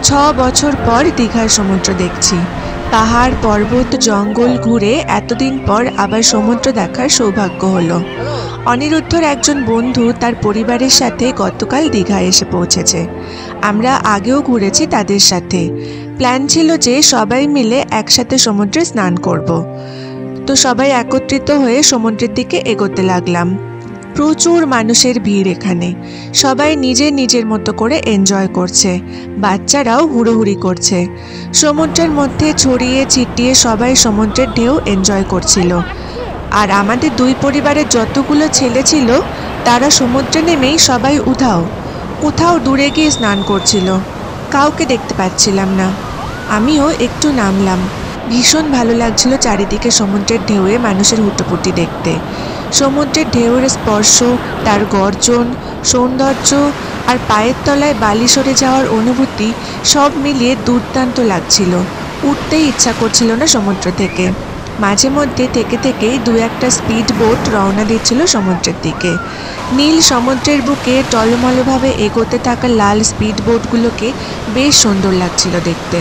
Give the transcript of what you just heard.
6 বছর পর দীঘার সমুদ্র দেখছি। পাহাড় পর্বত জঙ্গল ঘুরে এতদিন পর আবার সমুদ্র দেখার সৌভাগ্য হলো। অনিরুদ্ধর একজন বন্ধু তার পরিবারের সাথে গতকাল দীঘায় এসে পৌঁছেছে। আমরা আগেও ঘুরেছি তাদের সাথে। প্ল্যান ছিল যে সবাই মিলে একসাথে সমুদ্রে স্নান করব। তো সবাই একত্রিত হয়ে সমুদ্রের দিকে এগোতে লাগলাম। প্রচুর মানুষের ভিড় এখানে। সবাই নিজের নিজের মতো করে এনজয় করছে, বাচ্চারাও হুড়োহুড়ি করছে। সমুদ্রের মধ্যে ছড়িয়ে ছিটিয়ে সবাই সমুদ্রের ঢেউ এনজয় করছিল। আর আমাদের দুই পরিবারের যতগুলো ছেলে ছিল তারা সমুদ্রে নেমেই সবাই উধাও। কোথাও দূরে গিয়ে স্নান করছিল, কাউকে দেখতে পাচ্ছিলাম না। আমিও একটু নামলাম। ভীষণ ভালো লাগছিল চারিদিকে সমুদ্রের ঢেউয়ে মানুষের হুটোপুটি দেখতে। সমুদ্রের ঢেউয়ের স্পর্শ, তার গর্জন, সৌন্দর্য আর পায়ের তলায় বালি সরে যাওয়ার অনুভূতি সব মিলিয়ে দুর্দান্ত লাগছিল। উঠতেই ইচ্ছা করছিল না সমুদ্র থেকে। মাঝে মধ্যে থেকে থেকেই দু একটা স্পিড বোট রওনা দিচ্ছিল সমুদ্রের দিকে। নীল সমুদ্রের বুকে টলমলভাবে এগোতে থাকা লাল স্পিড বোটগুলোকে বেশ সুন্দর লাগছিল দেখতে।